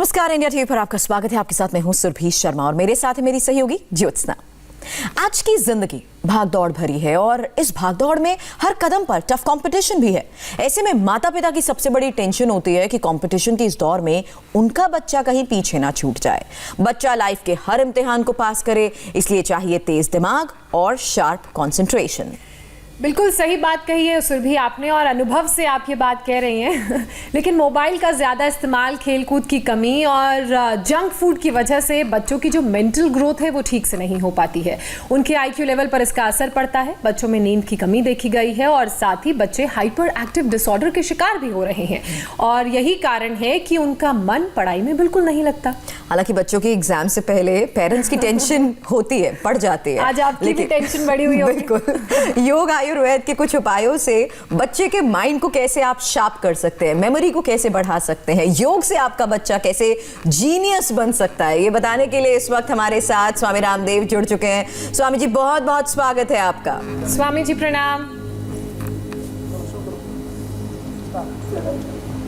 नमस्कार, India TV पर आपका स्वागत है। आपके साथ मैं हूं सुरभि शर्मा और मेरे साथ है मेरी सहयोगी ज्योत्सना। आज की जिंदगी भागदौड़ भरी है और इस भागदौड़ में हर कदम पर टफ कंपटीशन भी है। ऐसे में माता पिता की सबसे बड़ी टेंशन होती है कि कंपटीशन के इस दौर में उनका बच्चा कहीं पीछे ना छूट जाए। बच्चा लाइफ के हर इम्तिहान को पास करे, इसलिए चाहिए तेज दिमाग और शार्प कंसंट्रेशन। बिल्कुल सही बात कही है सुरभि आपने, और अनुभव से आप ये बात कह रही हैं। लेकिन मोबाइल का ज़्यादा इस्तेमाल, खेलकूद की कमी और जंक फूड की वजह से बच्चों की जो मेंटल ग्रोथ है वो ठीक से नहीं हो पाती है। उनके आईक्यू लेवल पर इसका असर पड़ता है। बच्चों में नींद की कमी देखी गई है और साथ ही बच्चे हाइपर एक्टिव डिसऑर्डर के शिकार भी हो रहे हैं और यही कारण है कि उनका मन पढ़ाई में बिल्कुल नहीं लगता। हालांकि बच्चों की एग्जाम से पहले पेरेंट्स की टेंशन होती है, बढ़ जाती है। आज आपकी भी टेंशन बढ़ी हुई होगी। बिल्कुल। योग आयुर्वेद के कुछ उपायों से बच्चे के माइंड को कैसे आप शार्प कर सकते हैं, मेमोरी को कैसे बढ़ा सकते हैं, योग से आपका बच्चा कैसे जीनियस बन सकता है, ये बताने के लिए इस वक्त हमारे साथ स्वामी रामदेव जुड़ चुके हैं। स्वामी जी, बहुत बहुत स्वागत है आपका। स्वामी जी प्रणाम।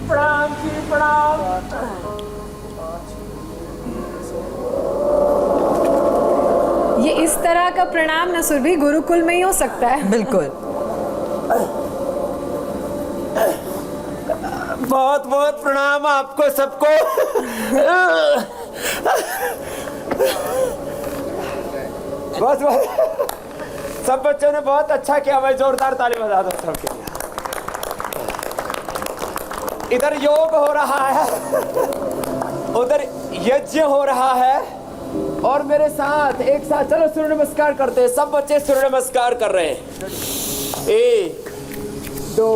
प्रणाम जी, प्रणाम। ये इस तरह का प्रणाम न सुरभि गुरुकुल में ही हो सकता है। बिल्कुल। बहुत बहुत प्रणाम आपको सबको। बस सब बच्चों ने बहुत अच्छा किया। मैं जोरदार ताली बजा दो सबके लिए। इधर योग हो रहा है, उधर यज्ञ हो रहा है और मेरे साथ एक साथ चलो सूर्य नमस्कार करते हैं। सब बच्चे सूर्य नमस्कार कर रहे हैं। 1 2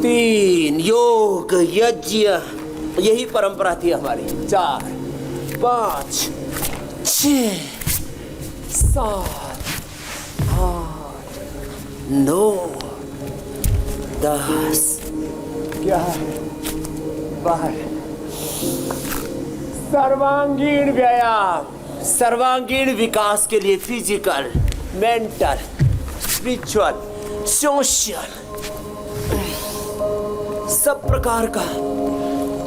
3 योग यज्ञ, यही परंपरा थी हमारी। 4 5 6 7 8 9 10 11 12। सर्वांगीण व्यायाम, सर्वांगीण विकास के लिए फिजिकल, मेंटल, स्पिरिचुअल, सोशल, सब प्रकार का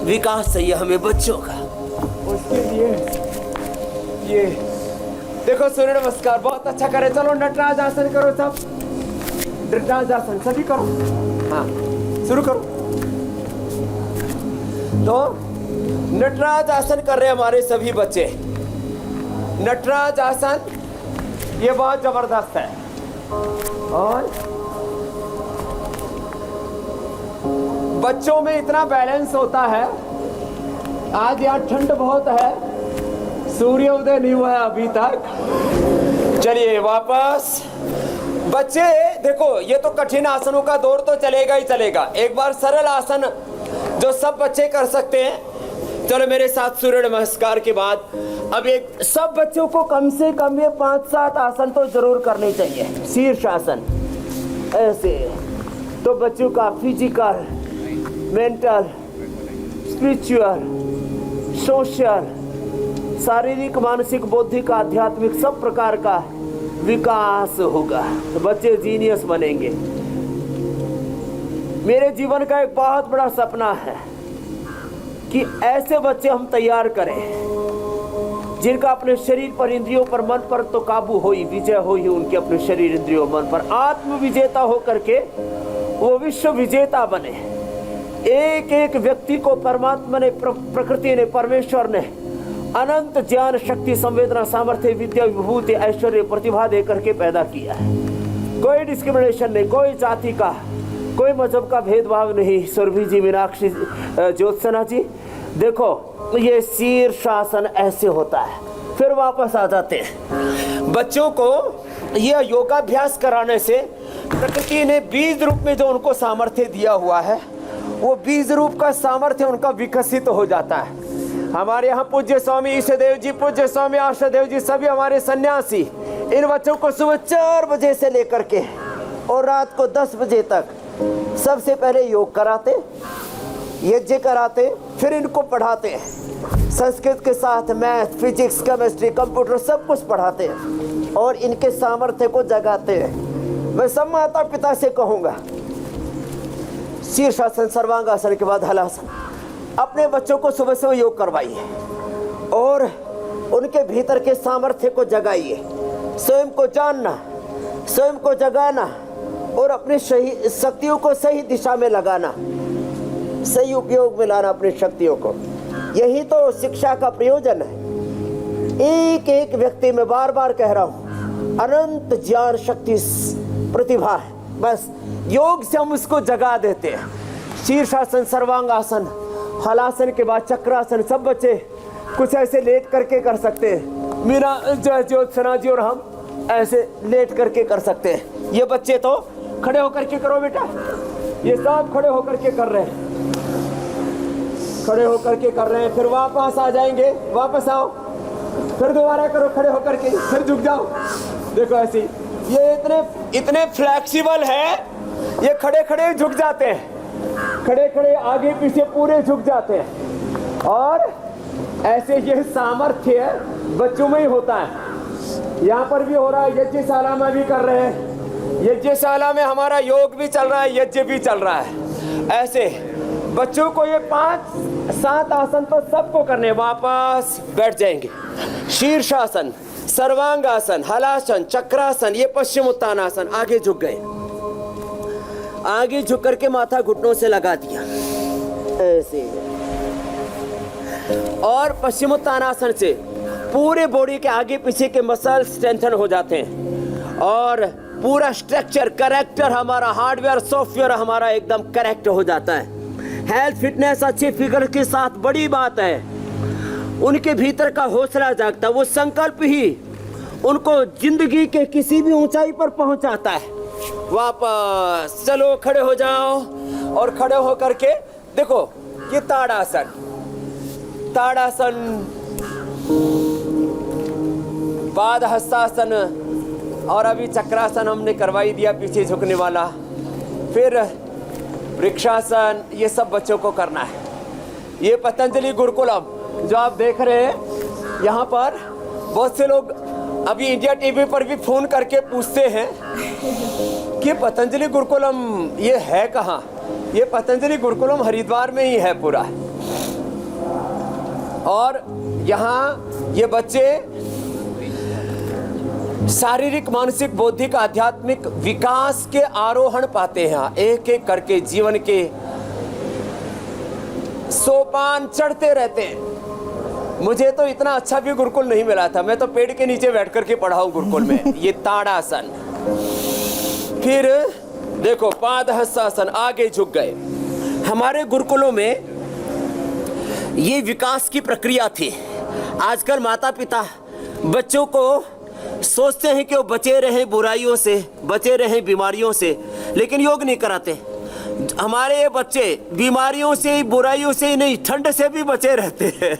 विकास चाहिए हमें बच्चों का। उसके लिए ये देखो सूर्य नमस्कार बहुत अच्छा करे। चलो नटराज आसन करो सब, नटराज आसन सभी करो। हाँ शुरू करो। तो नटराज आसन कर रहे हैं हमारे सभी बच्चे। नटराज आसन ये बहुत जबरदस्त है। और बच्चों में इतना बैलेंस होता है। आज यहाँ ठंड बहुत है, सूर्य उदय नहीं हुआ है अभी तक। चलिए वापस बच्चे देखो, ये तो कठिन आसनों का दौर तो चलेगा ही चलेगा। एक बार सरल आसन जो सब बच्चे कर सकते हैं। चलो मेरे साथ सूर्य नमस्कार के बाद अब एक सब बच्चों को कम से कम ये 5-7 आसन तो जरूर करने चाहिए। शीर्ष आसन ऐसे तो बच्चों का फिजिकल, मेंटल, स्पिरिचुअल, सोशल, शारीरिक, मानसिक, बौद्धिक, आध्यात्मिक सब प्रकार का विकास होगा। तो बच्चे जीनियस बनेंगे। मेरे जीवन का एक बहुत बड़ा सपना है कि ऐसे बच्चे हम तैयार करें जिनका अपने शरीर पर, इंद्रियों पर, मन पर तो काबू हो ही, विजय हो ही उनके अपने शरीर, इंद्रियों, मन पर। आत्म विजेता होकर के वो विश्व विजेता बने। एक एक व्यक्ति को परमात्मा ने, प्रकृति ने, परमेश्वर ने अनंत ज्ञान, शक्ति, संवेदना, सामर्थ्य, विद्या, विभूति, ऐश्वर्य, प्रतिभा दे करके पैदा किया है। कोई डिस्क्रिमिनेशन नहीं, कोई जाति का, कोई मजहब का भेदभाव नहीं। सुरभि जी, मीनाक्षी, ज्योत्सना जी, देखो ये शीर्षासन ऐसे होता है। फिर वापस आ जाते हैं। बच्चों को ये योगाभ्यास कराने से प्रकृति ने बीज रूप में जो उनको सामर्थ्य दिया हुआ है, वो बीज रूप का सामर्थ्य उनका विकसित हो जाता है। हमारे यहाँ पूज्य स्वामी ईशदेव जी, पूज्य स्वामी आशादेव जी, सभी हमारे सन्यासी इन बच्चों को सुबह 4 बजे से लेकर के और रात को 10 बजे तक सबसे पहले योग कराते, यज्ञ कराते, फिर इनको पढ़ाते हैं। संस्कृत के साथ मैथ, फिजिक्स, केमिस्ट्री, कंप्यूटर सब कुछ पढ़ाते हैं और इनके सामर्थ्य को जगाते हैं। मैं सब माता पिता से कहूँगा, शीर्षासन, सर्वांगासन के बाद हलासन, अपने बच्चों को सुबह सुबह योग करवाइए और उनके भीतर के सामर्थ्य को जगाइए। स्वयं को जानना, स्वयं को जगाना और अपनी सही शक्तियों को सही दिशा में लगाना, सही उपयोग में लाना अपनी शक्तियों को। यही तो शिक्षा का प्रयोजन है। एक एक व्यक्ति में बार बार कह रहा हूं, अनंत ज्ञान शक्ति प्रतिभा है। बस योग से हम उसको जगा देते हैं। शीर्षासन, सर्वांगासन, हलासन के बाद चक्रासन सब बच्चे कुछ ऐसे लेट करके कर सकते हैं। मीरा, जय ज्योत्सना जी और हम ऐसे लेट करके कर सकते हैं। ये बच्चे तो खड़े होकर के करो बेटा, ये सब खड़े होकर के कर रहे हैं, खड़े होकर के कर रहे हैं। फिर वापस आ जाएंगे, वापस आओ, फिर दोबारा करो खड़े होकर के, फिर झुक जाओ। देखो ऐसी, ये इतने फ्लेक्सिबल है, ये खड़े खड़े झुक जाते हैं, खड़े खड़े आगे पीछे पूरे झुक जाते हैं। और ऐसे ये सामर्थ्य बच्चों में ही होता है। यहाँ पर भी हो रहा है, यज्ञशाला में भी कर रहे हैं, यज्ञशाला में हमारा योग भी चल रहा है, यज्ञ भी चल रहा है। ऐसे बच्चों को ये 5-7 आसन तो सबको करने। वापस बैठ जाएंगे। शीर्षासन, सर्वांगासन, हलासन, चक्रासन, ये पश्चिम उत्तानासन। आगे झुक गए, आगे झुक करके माथा घुटनों से लगा दिया ऐसे। और पश्चिम उत्तानासन से पूरे बॉडी के आगे पीछे के मसल स्ट्रेंथन हो जाते हैं और पूरा स्ट्रक्चर, करेक्टर, हमारा हार्डवेयर सॉफ्टवेयर हमारा एकदम करेक्ट हो जाता है। हेल्थ, फिटनेस, अच्छे फिगर के साथ बड़ी बात है। उनके भीतर का हौसला जागता, वो संकल्प ही उनको जिंदगी के किसी भी ऊंचाई पर पहुंचाता है। वापस चलो, खड़े हो जाओ और खड़े हो करके देखो ये ताड़ासन, ताड़ासन, पादहस्तासन और अभी चक्रासन हमने करवाई दिया, पीछे झुकने वाला। फिर वृक्षासन, ये सब बच्चों को करना है। ये पतंजलि गुरुकुलम जो आप देख रहे हैं, यहाँ पर बहुत से लोग अभी इंडिया टीवी पर भी फोन करके पूछते हैं कि पतंजलि गुरुकुलम ये है कहाँ। ये पतंजलि गुरुकुलम हरिद्वार में ही है पूरा। और यहाँ ये बच्चे शारीरिक, मानसिक, बौद्धिक, आध्यात्मिक विकास के आरोहण पाते हैं। एक एक करके जीवन के सोपान चढ़ते रहते हैं। मुझे तो इतना अच्छा भी गुरुकुल नहीं मिला था, मैं तो पेड़ के नीचे बैठ करके पढ़ा हूं गुरुकुल में। ये ताड़ासन, फिर देखो पादहस्तासन, आगे झुक गए। हमारे गुरुकुलों में ये विकास की प्रक्रिया थी। आजकल माता पिता बच्चों को सोचते हैं कि वो बचे रहें बुराइयों से, बचे रहें बीमारियों से, लेकिन योग नहीं कराते। हमारे ये बच्चे बीमारियों से, बुराइयों से ही नहीं, ठंड से भी बचे रहते हैं।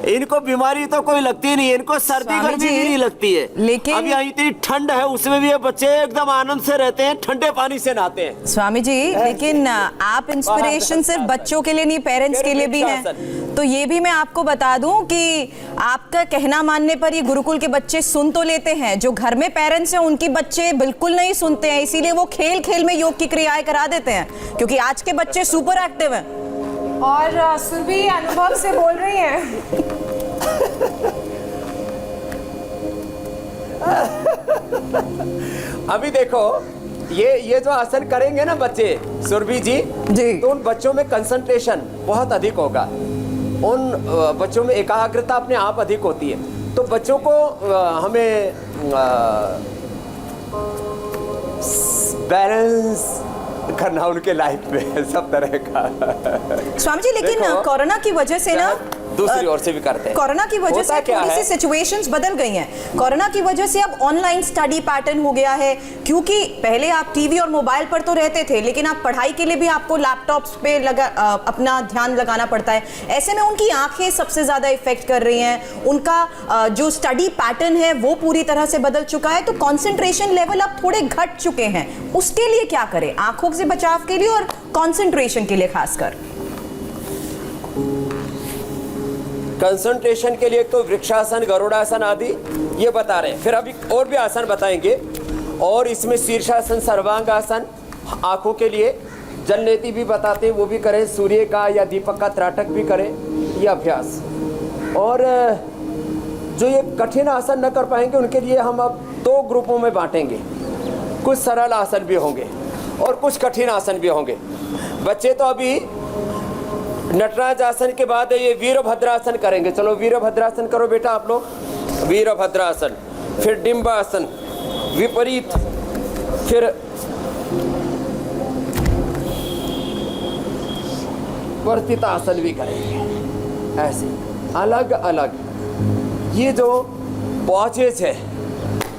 इनको बीमारी तो कोई लगती नहीं है, इनको सर्दी गर्मी भी नहीं लगती है। लेकिन अब यहाँ इतनी ठंड है, उसमें भी ये बच्चे एकदम आनंद से रहते हैं, ठंडे पानी से नहाते हैं। स्वामी जी, लेकिन आप इंस्पिरेशन सिर्फ बच्चों के लिए नहीं, पेरेंट्स के लिए भी हैं। तो ये भी मैं आपको बता दूं कि आपका कहना मानने पर ये गुरुकुल के बच्चे सुन तो लेते हैं, जो घर में पेरेंट्स हैं उनकी बच्चे बिल्कुल नहीं सुनते हैं। इसीलिए वो खेल खेल में योग की क्रियाएं करा देते हैं, क्योंकि आज के बच्चे सुपर एक्टिव हैं। और सुरभि अनुभव से बोल रही हैं। अभी देखो ये जो आसन करेंगे ना बच्चे, सुरभि जी, तो उन बच्चों में कंसंट्रेशन बहुत अधिक होगा। उन बच्चों में एकाग्रता अपने आप अधिक होती है। तो बच्चों को हमें बैलेंस करना उनके लाइफ में सब तरह का। स्वामी जी, लेकिन कोरोना की वजह से ना दूसरी ओर से भी करते हैं। कोरोना की वजह से थोड़ी सी सिचुएशंस बदल गई हैं। कोरोना की वजह से अब ऑनलाइन स्टडी पैटर्न हो गया है, क्योंकि पहले आप टीवी और मोबाइल पर तो रहते थे, लेकिन आप पढ़ाई के लिए भी आपको लैपटॉप्स पे अपना ध्यान लगाना पड़ता है। ऐसे में उनकी आंखें सबसे ज्यादा इफेक्ट कर रही हैं, उनका जो स्टडी पैटर्न है वो पूरी तरह से बदल चुका है। तो कॉन्सेंट्रेशन लेवल अब थोड़े घट चुके हैं। उसके लिए क्या करें, आंखों से बचाव के लिए और कॉन्सेंट्रेशन के लिए खासकर? कंसंट्रेशन के लिए तो वृक्षासन, गरुड़ासन आदि ये बता रहे हैं। फिर अभी और भी आसन बताएंगे। और इसमें शीर्षासन, सर्वांगासन आंखों के लिए, जल नेति भी बताते हैं, वो भी करें, सूर्य का या दीपक का त्राटक भी करें, ये अभ्यास। और जो ये कठिन आसन न कर पाएंगे उनके लिए हम अब 2 ग्रुपों में बांटेंगे। कुछ सरल आसन भी होंगे और कुछ कठिन आसन भी होंगे। बच्चे तो अभी नटराज आसन के बाद ये वीरभद्रासन करेंगे। चलो वीरभद्रासन करो बेटा आप लोग, वीरभद्रासन, फिर डिम्बासन, विपरीत, फिर वर्तितासन भी करेंगे। ऐसे अलग अलग ये जो पॉजेज है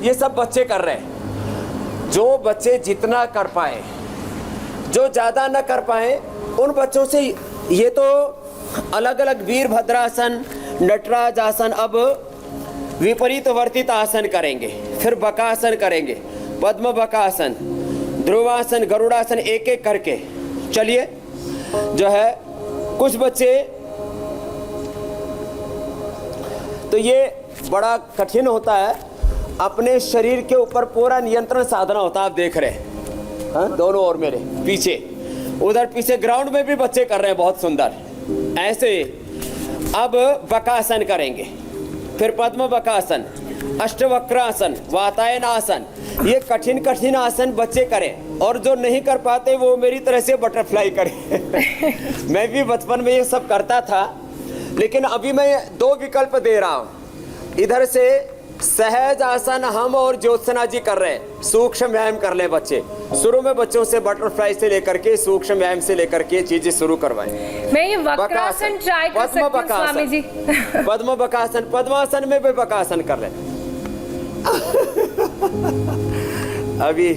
ये सब बच्चे कर रहे हैं। जो बच्चे जितना कर पाए, जो ज़्यादा न कर पाए, उन बच्चों से ये तो अलग अलग वीरभद्रासन, नटराज आसन, अब विपरीत वर्तित आसन करेंगे, फिर बकासन करेंगे, पद्म बकासन, ध्रुवासन, गरुड़ासन, एक एक करके। चलिए, जो है कुछ बच्चे तो ये बड़ा कठिन होता है, अपने शरीर के ऊपर पूरा नियंत्रण साधना होता है। आप देख रहे हैं, हाँ, दोनों ओर मेरे पीछे, उधर पीछे ग्राउंड में भी बच्चे कर रहे हैं, बहुत सुंदर। ऐसे अब बकासन करेंगे, फिर पद्म बकासन, अष्टवक्रासन, वातायन आसन। ये कठिन कठिन आसन बच्चे करें, और जो नहीं कर पाते वो मेरी तरह से बटरफ्लाई करें। मैं भी बचपन में ये सब करता था, लेकिन अभी मैं 2 विकल्प दे रहा हूँ। इधर से सहज आसन हम और ज्योत्सना जी कर रहे हैं, सूक्ष्म व्यायाम कर ले बच्चे। शुरू में बच्चों से बटरफ्लाई से लेकर के सूक्ष्म व्यायाम से लेकर के चीजें शुरू करवाएं। मैं ये वक्रासन ट्राई कर सकती हूं स्वामी जी। पद्म बकासन, पद्मासन में भी बकासन कर ले। अभी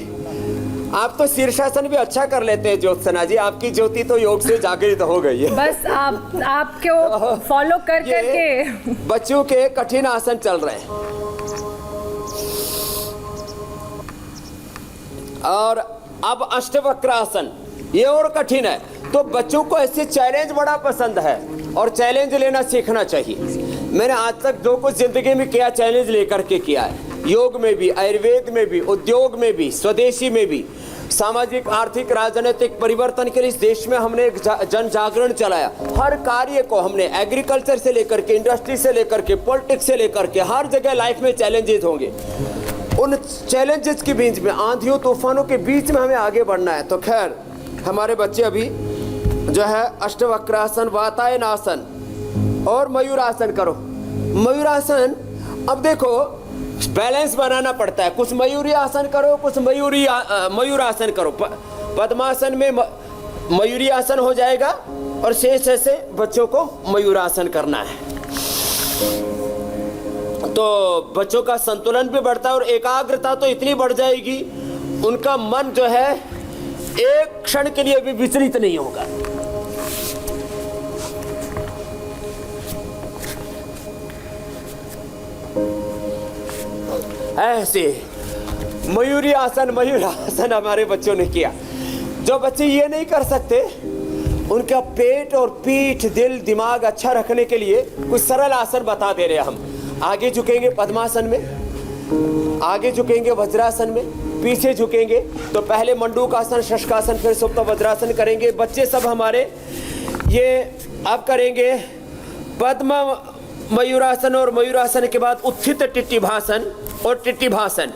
आप तो शीर्षासन भी अच्छा कर लेते हैं ज्योत्सना जी, आपकी ज्योति तो योग से जागृत हो गई है। बस आपको फॉलो कर करके बच्चों के कठिन आसन चल रहे हैं। और अब अष्टवक्रासन, ये और कठिन है। तो बच्चों को ऐसे चैलेंज बड़ा पसंद है और चैलेंज लेना सीखना चाहिए। मैंने आज तक जो कुछ जिंदगी में किया, चैलेंज लेकर के किया है। योग में भी, आयुर्वेद में भी, उद्योग में भी, स्वदेशी में भी, सामाजिक, आर्थिक, राजनीतिक परिवर्तन के लिए इस देश में हमने एक जन जागरण चलाया। हर कार्य को हमने एग्रीकल्चर से लेकर के, इंडस्ट्री से लेकर के, पॉलिटिक्स से लेकर के, हर जगह लाइफ में चैलेंजेस होंगे। उन चैलेंजेस के बीच में, आंधियों तूफानों के बीच में हमें आगे बढ़ना है। तो खैर, हमारे बच्चे अभी जो है अष्टवक्रासन, वातायन आसन और मयूरासन करो। मयूरासन, अब देखो बैलेंस बनाना पड़ता है। कुछ मयूरी आसन करो, कुछ मयूरासन करो। पद्मासन में मयूरी आसन हो जाएगा और शेष ऐसे बच्चों को मयूरासन करना है। तो बच्चों का संतुलन भी बढ़ता है और एकाग्रता तो इतनी बढ़ जाएगी, उनका मन जो है एक क्षण के लिए भी विचलित नहीं होगा। ऐसे मयूरी आसन, मयूरासन हमारे बच्चों ने किया। जो बच्चे ये नहीं कर सकते, उनका पेट और पीठ, दिल, दिमाग अच्छा रखने के लिए कुछ सरल आसन बता दे रहे हैं हम। आगे झुकेंगे पद्मासन में, आगे झुकेंगे वज्रासन में, पीछे झुकेंगे। तो पहले मंडूकासन, शशकासन, फिर सुप्त वज्रासन करेंगे। बच्चे सब हमारे ये अब करेंगे पद्म मयूरासन, और मयूरासन के बाद उत्थित टिट्टिभासन और टिट्टिभासन।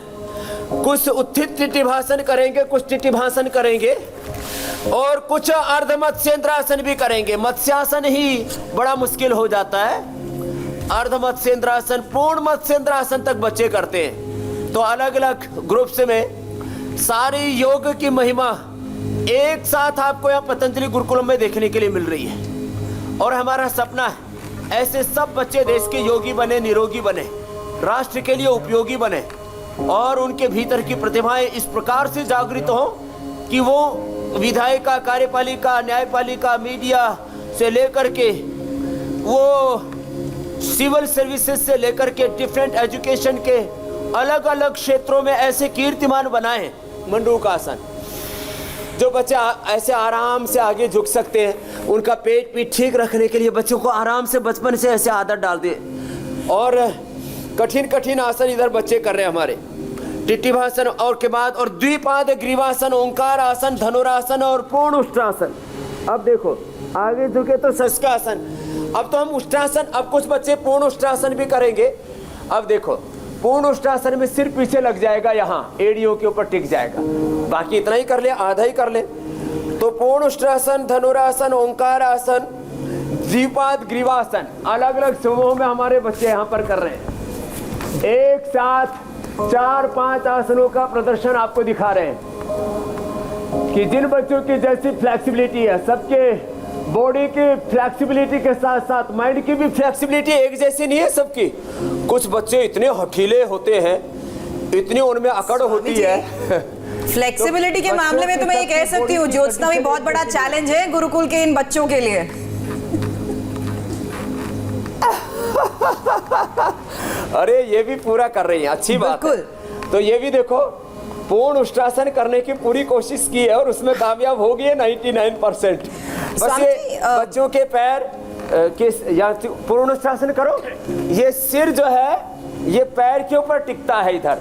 कुछ उत्थित टिट्टिभासन करेंगे, कुछ टिट्टिभासन करेंगे, और कुछ अर्ध मत्स्येंद्रासन भी करेंगे। मत्स्यासन ही बड़ा मुश्किल हो जाता है। अर्ध मत्स्येंद्रासन, पूर्ण मत्स्येंद्रासन तक बच्चे करते हैं। तो अलग अलग ग्रुप्स में सारी योग की महिमा एक साथ आपको यहाँ पतंजलि गुरुकुलम में देखने के लिए मिल रही है। और हमारा सपना है ऐसे सब बच्चे देश के योगी बने, निरोगी बने, राष्ट्र के लिए उपयोगी बने, और उनके भीतर की प्रतिभाएं इस प्रकार से जागृत हो कि वो विधायिका, कार्यपालिका, न्यायपालिका, मीडिया से लेकर के वो सिविल सर्विसेज से लेकर के डिफरेंट एजुकेशन के अलग अलग क्षेत्रों में ऐसे कीर्तिमान बनाए। मंडूकासन, जो बच्चे ऐसे आराम से आगे झुक सकते हैं, उनका पेट पीठ ठीक रखने के लिए बच्चों को आराम से बचपन से ऐसे आदत डाल दे। और कठिन कठिन आसन इधर बच्चे कर रहे हैं हमारे। टिटिभासन और के बाद और द्विपाद ग्रीवासन, ओंकार आसन, धनुरासन और पूर्ण उष्ट्रासन। अब देखो आगे झुके तो शशकासन। अब तो हम उष्ट्रासन, अब कुछ बच्चे पूर्ण उष्ट्रासन भी करेंगे। अब देखो पूर्ण उष्ट्रासन में सिर पीछे लग जाएगा, यहाँ एड़ियों के ऊपर टिक जाएगा। बाकी इतना ही कर ले, आधा ही कर ले। तो पूर्ण उष्ट्रासन, धनुरासन, ओंकार आसन, द्विपाद ग्रीवासन, अलग अलग समूहों में हमारे बच्चे यहाँ पर कर रहे हैं। एक साथ 4-5 आसनों का प्रदर्शन आपको दिखा रहे हैं कि जिन बच्चों की जैसी फ्लेक्सिबिलिटी है, सबके बॉडी की फ्लेक्सिबिलिटी के साथ साथ माइंड की भी फ्लेक्सिबिलिटी एक जैसी नहीं है सबकी। कुछ बच्चे इतने हठीले होते हैं, इतनी उनमें अकड़ होती है। फ्लेक्सिबिलिटी के मामले में तो मैं ये कह सकती हूँ ज्योत्सना भी बहुत बड़ा चैलेंज है गुरुकुल के इन बच्चों के लिए। अरे ये भी पूरा कर रही हैं, अच्छी बात है। तो ये भी देखो पूर्ण उष्ट्रासन करने की पूरी कोशिश की है और उसमें कामयाब हो गई है 99%। बस ये बच्चों के पैर या पूर्ण उष्ट्रासन करो। ये सिर जो है ये पैर के ऊपर टिकता है, इधर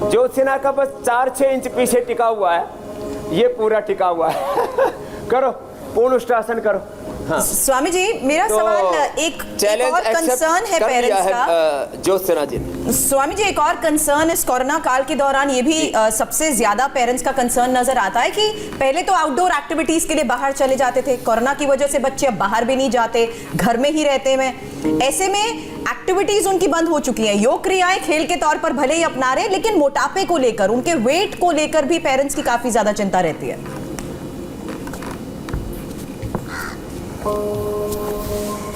ज्योत्सना का बस 4-6 इंच पीछे टिका हुआ है, ये पूरा टिका हुआ है। करो पूर्ण उष्ट्रासन करो। हाँ। स्वामी जी मेरा तो सवाल एक और कंसर्न है पेरेंट्स का। ज्योत्सना जी स्वामी जी एक और कंसर्न इस कोरोना काल के दौरान ये भी सबसे ज्यादा पेरेंट्स का कंसर्न नजर आता है कि पहले तो आउटडोर एक्टिविटीज के लिए बाहर चले जाते थे, कोरोना की वजह से बच्चे अब बाहर भी नहीं जाते, घर में ही रहते हैं। ऐसे में एक्टिविटीज उनकी बंद हो चुकी हैं। योग क्रियाएं खेल के तौर पर भले ही अपना रहे, लेकिन मोटापे को लेकर, उनके वेट को लेकर भी पेरेंट्स की काफी ज्यादा चिंता रहती है।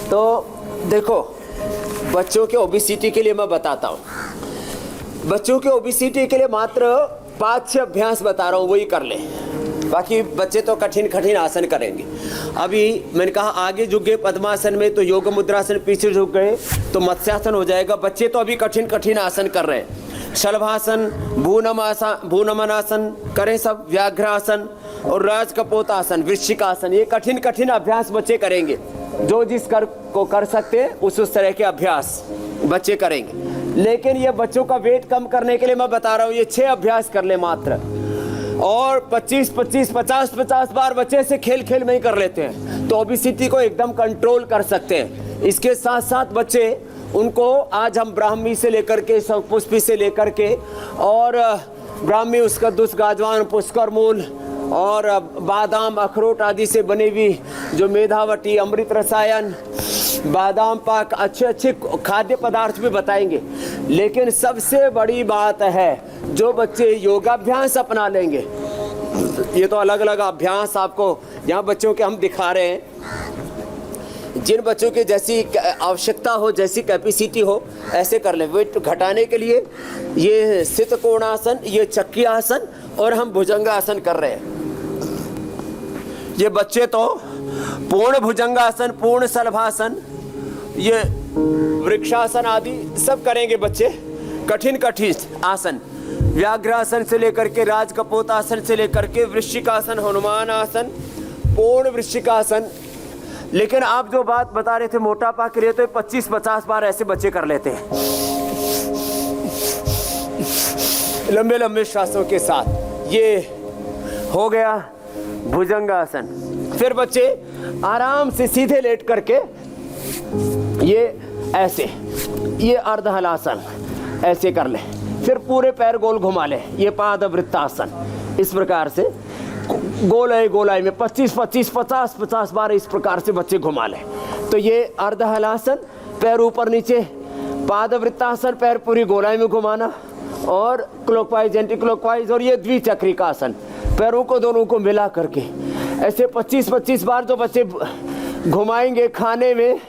तो देखो बच्चों के ओबेसिटी के लिए मैं बताता हूँ। बच्चों के ओबेसिटी के लिए मात्र 5-6 अभ्यास बता रहा हूँ, वही कर ले। बाकी बच्चे तो कठिन कठिन आसन करेंगे। अभी मैंने कहा आगे झुक गए पद्मासन में तो योग मुद्रासन, पीछे झुक गए तो मत्स्यासन हो जाएगा। बच्चे तो अभी कठिन कठिन आसन कर रहे हैं। शलभासन, भूनमनासन करें सब, व्याघ्रासन और राजकपोतासन, वृश्चिकासन, ये कठिन कठिन अभ्यास बच्चे करेंगे। जो जिस को कर सकते हैं उस तरह के अभ्यास बच्चे करेंगे। लेकिन ये बच्चों का वेट कम करने के लिए मैं बता रहा हूँ, ये 6 अभ्यास कर ले मात्र। और 25-25, 50-50 बार बच्चे से खेल खेल में ही कर लेते हैं, तो ओबेसिटी को एकदम कंट्रोल कर सकते हैं। इसके साथ साथ बच्चे उनको आज हम ब्राह्मी से लेकर के, पुष्पी से लेकर के और ब्राह्मी, उसका दुष्गाजवान, पुष्कर मूल और बादाम, अखरोट आदि से बनी हुई जो मेधावटी, अमृत रसायन, बादाम पाक, अच्छे अच्छे खाद्य पदार्थ भी बताएंगे। लेकिन सबसे बड़ी बात है जो बच्चे योगाभ्यास अपना लेंगे, ये तो अलग अलग अभ्यास आपको यहाँ बच्चों के हम दिखा रहे हैं। जिन बच्चों के जैसी आवश्यकता हो, जैसी कैपेसिटी हो, ऐसे कर ले। वेट घटाने के लिए ये स्थित कोणासन, ये चक्की आसन और हम भुजंगासन कर रहे हैं। ये बच्चे तो पूर्ण भुजंगासन, पूर्ण शलभासन, ये वृक्षासन आदि सब करेंगे बच्चे, कठिन कठिन आसन। व्याघ्रासन से लेकर के, राजकपोतासन से लेकर के, वृश्चिकासन, हनुमान आसन, पूर्ण वृश्चिकासन। लेकिन आप जो बात बता रहे थे मोटापा के लिए, तो 25-50 बार ऐसे बच्चे कर लेते हैं लंबे लंबे श्वासों के साथ। ये हो गया भुजंगासन। फिर बच्चे आराम से सीधे लेट करके ये ऐसे, ये अर्धहलासन ऐसे कर ले। फिर पूरे पैर गोल घुमा ले, ये पादवृत्तासन। इस प्रकार से गोलाई गोलाई में 25-25, 50-50 बार इस प्रकार से बच्चे घुमा ले। तो ये अर्धहलासन, पैर ऊपर नीचे, पादवृत्तासन, पैर पूरी गोलाई में घुमाना, और क्लॉकवाइज एंटी क्लॉकवाइज, और ये द्विचक्रिका आसन, पैरों को दोनों को मिला करके ऐसे 25-25 बार जो बच्चे घुमाएंगे। खाने में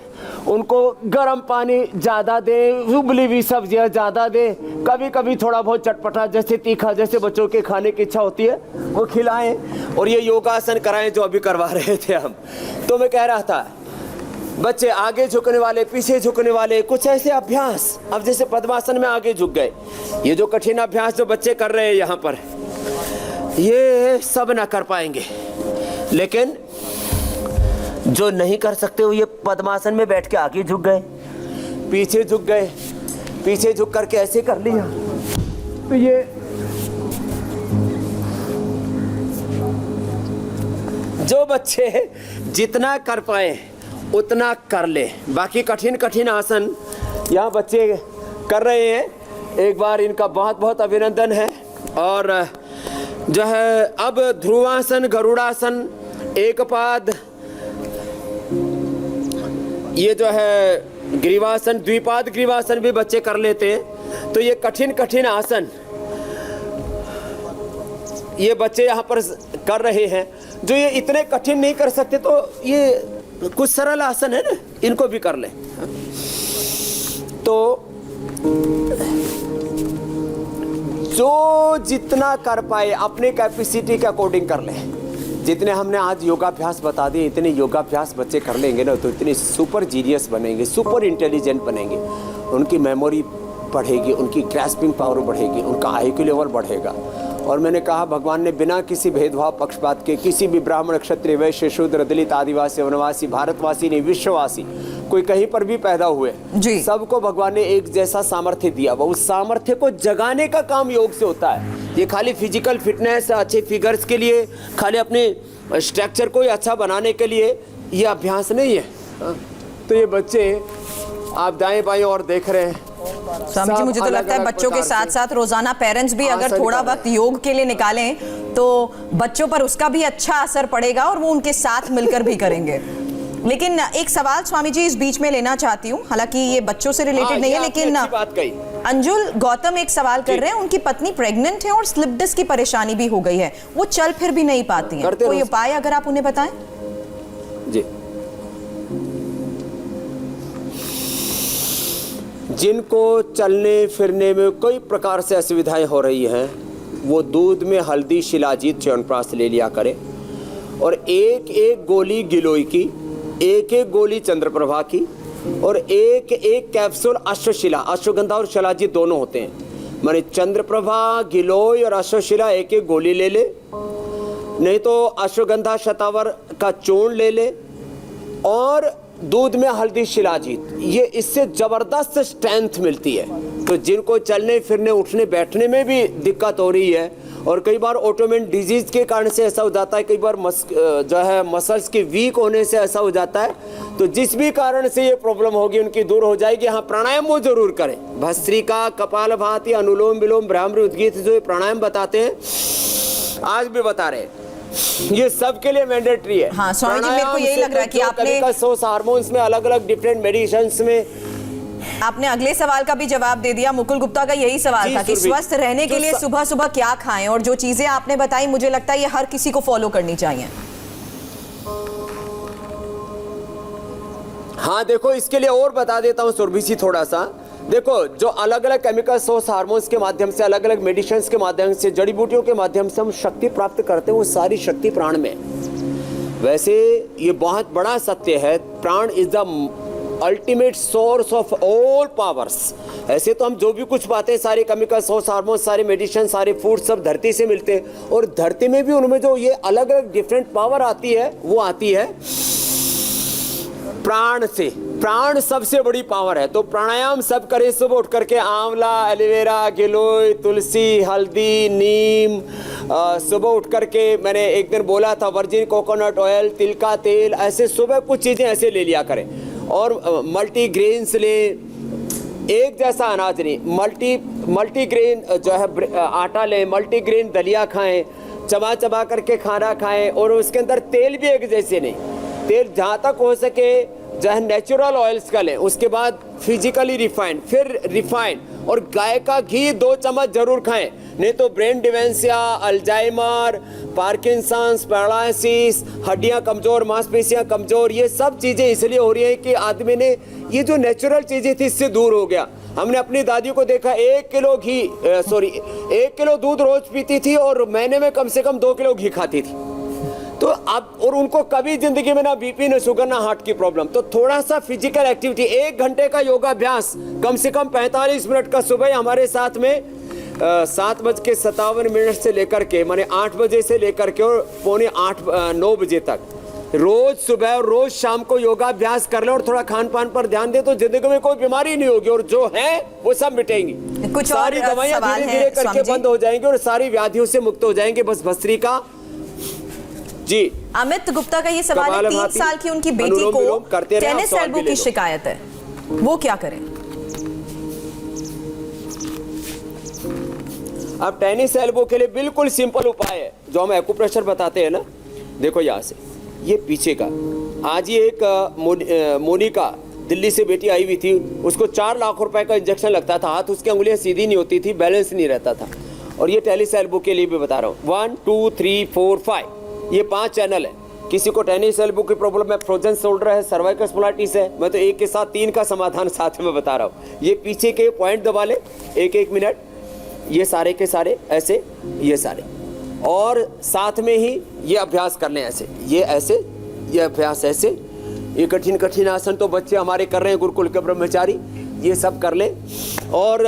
उनको गर्म पानी ज़्यादा दें, उबली हुई सब्जियां ज़्यादा दें, कभी कभी थोड़ा बहुत चटपटा जैसे तीखा जैसे बच्चों के खाने की इच्छा होती है वो खिलाएं। और ये योगासन कराएं जो अभी करवा रहे थे हम। तो मैं कह रहा था बच्चे आगे झुकने वाले, पीछे झुकने वाले, कुछ ऐसे अभ्यास। अब जैसे पद्मासन में आगे झुक गए, ये जो कठिन अभ्यास जो बच्चे कर रहे हैं यहाँ पर, ये सब ना कर पाएंगे। लेकिन जो नहीं कर सकते वो ये पद्मासन में बैठ के आगे झुक गए, पीछे झुक गए, पीछे झुक करके ऐसे कर लिया, तो ये जो बच्चे जितना कर पाए उतना कर ले। बाकी कठिन कठिन आसन यहाँ बच्चे कर रहे हैं, एक बार इनका बहुत बहुत अभिनंदन है। और जो है अब ध्रुवासन, गरुड़ासन, एक पाद, ये जो है ग्रीवासन, द्विपाद ग्रीवासन भी बच्चे कर लेते हैं। तो ये कठिन कठिन आसन ये बच्चे यहाँ पर कर रहे हैं। जो ये इतने कठिन नहीं कर सकते तो ये कुछ सरल आसन है ना, इनको भी कर ले। तो जो जितना कर पाए अपने कैपेसिटी के अकॉर्डिंग कर ले। जितने हमने आज योगाभ्यास बता दिए, इतने योगाभ्यास बच्चे कर लेंगे ना तो इतने सुपर जीनियस बनेंगे, सुपर इंटेलिजेंट बनेंगे। उनकी मेमोरी बढ़ेगी, उनकी ग्रैस्पिंग पावर बढ़ेगी, उनका IQ लेवल बढ़ेगा। और मैंने कहा भगवान ने बिना किसी भेदभाव पक्षपात के किसी भी ब्राह्मण, क्षत्रिय, वैश्य, शूद्र, दलित, आदिवासी, वनवासी, भारतवासी नहीं, विश्ववासी, कोई कहीं पर भी पैदा हुए, सबको भगवान ने एक जैसा सामर्थ्य दिया। वो उस सामर्थ्य को जगाने का काम योग से होता है। ये खाली फिजिकल फिटनेस, अच्छे फिगर्स के लिए, खाली अपने स्ट्रक्चर को अच्छा बनाने के लिए ये अभ्यास नहीं है। तो ये बच्चे आप दाएं बाएं और देख रहे हैं। स्वामी जी, मुझे तो लगता है बच्चों के साथ साथ रोजाना पेरेंट्स भी अगर थोड़ा वक्त योग के लिए निकालें तो बच्चों पर उसका भी अच्छा असर पड़ेगा और वो उनके साथ मिलकर भी करेंगे। लेकिन एक सवाल स्वामी जी इस बीच में लेना चाहती हूँ, हालांकि ये बच्चों से रिलेटेड नहीं है, लेकिन अंजुल गौतम एक सवाल कर रहे हैं, उनकी पत्नी प्रेग्नेंट है और स्लिप डिस्क की परेशानी भी हो गई है, वो चल फिर भी नहीं पाती हैं, कोई उपाय अगर आप उन्हें बताएं। जी, जिनको चलने फिरने में कोई प्रकार से असुविधाएं हो रही हैं, वो दूध में हल्दी, शिलाजीत, च्यवनप्राश ले लिया करें और एक एक गोली गिलोय की, एक एक गोली चंद्रप्रभा की और एक एक कैप्सूल अश्वशिला, अश्वगंधा और शिलाजीत दोनों होते हैं, माने चंद्रप्रभा, गिलोय और अश्वशिला एक एक गोली ले ले, नहीं तो अश्वगंधा शतावर का चूर्ण ले ले और दूध में हल्दी, शिलाजीत, ये इससे जबरदस्त स्ट्रेंथ मिलती है। तो जिनको चलने फिरने उठने बैठने में भी दिक्कत हो रही है और कई बार ऑटोइम्यून डिजीज के कारण से ऐसा हो जाता है, कई बार जो है मसल्स के वीक होने से ऐसा हो जाता है, तो जिस भी कारण से ये प्रॉब्लम होगी उनकी दूर हो जाएगी। हाँ, प्राणायाम वो जरूर करें, भस्त्रिका, कपालभाति, अनुलोम विलोम, भ्रामरी, उद्गीत, जो प्राणायाम बताते हैं आज भी बता रहे हैं, ये सब के लिए मैंडेटरी है। हाँ, स्वामी जी, मेरे को यही लग रहा है कि आपने सोर्स हार्मोन्स में अलग अलग डिफरेंट मेडिसिन्स में आपने अगले सवाल का भी जवाब दे दिया। मुकुल गुप्ता का यही सवाल था कि स्वस्थ रहने के लिए सुबह सुबह क्या खाएं, और जो चीजें आपने बताई मुझे लगता है ये हर किसी को फॉलो करनी चाहिए। हाँ देखो, इसके लिए और बता देता हूँ सुरभि जी थोड़ा सा। देखो, जो अलग अलग केमिकल सोर्स हार्मोन्स के माध्यम से, अलग अलग मेडिसिन के माध्यम से, जड़ी बूटियों के माध्यम से हम शक्ति प्राप्त करते हैं, वो सारी शक्ति प्राण में। वैसे ये बहुत बड़ा सत्य है, प्राण is the ultimate source of all powers. ऐसे तो हम जो भी कुछ पाते हैं, सारे केमिकल सोर्स हार्मोन, सारे मेडिसिन, सारे फूड सब धरती से मिलते हैं, और धरती में भी उनमें जो ये अलग अलग डिफरेंट पावर आती है, वो आती है प्राण से। प्राण सबसे बड़ी पावर है। तो प्राणायाम सब करें सुबह उठ करके, आंवला, एलोवेरा, गिलोय, तुलसी, हल्दी, नीम, सुबह उठ करके मैंने एक दिन बोला था वर्जिन कोकोनट ऑयल, तिल का तेल, ऐसे सुबह कुछ चीज़ें ऐसे ले लिया करें। और मल्टीग्रेन्स ले, एक जैसा अनाज नहीं, मल्टीग्रेन जो है आटा लें, मल्टीग्रेन दलिया खाएं, चबा चबा करके खाना खाएं, और उसके अंदर तेल भी एक जैसे नहीं, तेल जहाँ तक हो सके जो है नेचुरल ऑयल्स का लें, उसके बाद फिजिकली रिफाइंड, फिर रिफाइंड, और गाय का घी 2 चम्मच जरूर खाएं, नहीं तो brain dementia, Alzheimer, Parkinson's, paralysis, हड्डियां कमजोर, मांसपेशियां कमजोर, ये सब चीज़ें इसलिए हो रही हैं कि आदमी ने ये जो नेचुरल चीज़ें थी इससे दूर हो गया। हमने अपनी दादी को देखा, 1 किलो दूध रोज पीती थी और महीने में कम से कम 2 किलो घी खाती थी। तो अब, और उनको कभी जिंदगी में ना बीपी, ना शुगर, ना हार्ट की प्रॉब्लम। तो थोड़ा सा फिजिकल एक्टिविटी, 1 घंटे का योगाभ्यास, कम से कम 45 मिनट का सुबह हमारे साथ में 7:57 से लेकर के, माने 8 बजे से लेकर के और 7:45-9 बजे तक रोज सुबह और रोज शाम को योगाभ्यास कर ले और थोड़ा खान पान पर ध्यान दे, तो जिंदगी में कोई बीमारी नहीं होगी, और जो है वो सब मिटेंगी। कुछ सारी दवाइयां धीरे धीरे करके बंद हो जाएंगी और सारी व्याधियों से मुक्त हो जाएंगे। बस भस्त्रिका जी अमित गुप्ता का ये सवाल है, 3 कपालभाति, साल की उनकी बेटी अनुलोम को विलोम करते रहे, आप टेनिस सवाल एल्बो भी ले की लो। शिकायत है, वो क्या करें? अब टेनिस एल्बो के लिए बिल्कुल सिंपल उपाय है जो हम एक्यूप्रेशर बताते हैं ना। देखो यहाँ से ये पीछे का, आज ये एक मोनिका दिल्ली से बेटी आई हुई थी, उसको 4 लाख रुपए का इंजेक्शन लगता था, हाथ उसकी उंगलियां सीधी नहीं होती थी, बैलेंस नहीं रहता था। और ये टेनिस एल्बो के लिए भी बता रहा हूँ, 1 2 3 4 5 ये 5 चैनल है। किसी को टेनिस एल्बो की प्रॉब्लम है, फ्रोजन शोल्डर है, सर्वाइकल स्पॉन्डिलाइटिस है, मैं तो एक के साथ 3 का समाधान साथ में बता रहा हूँ। ये पीछे के पॉइंट दबा ले 1-1 मिनट, ये सारे के सारे ऐसे, ये सारे, और साथ में ही ये अभ्यास कर लें ऐसे, ये ऐसे, ये अभ्यास ऐसे। ये कठिन कठिन आसन तो बच्चे हमारे कर रहे हैं, गुरुकुल के ब्रह्मचारी, ये सब कर लें। और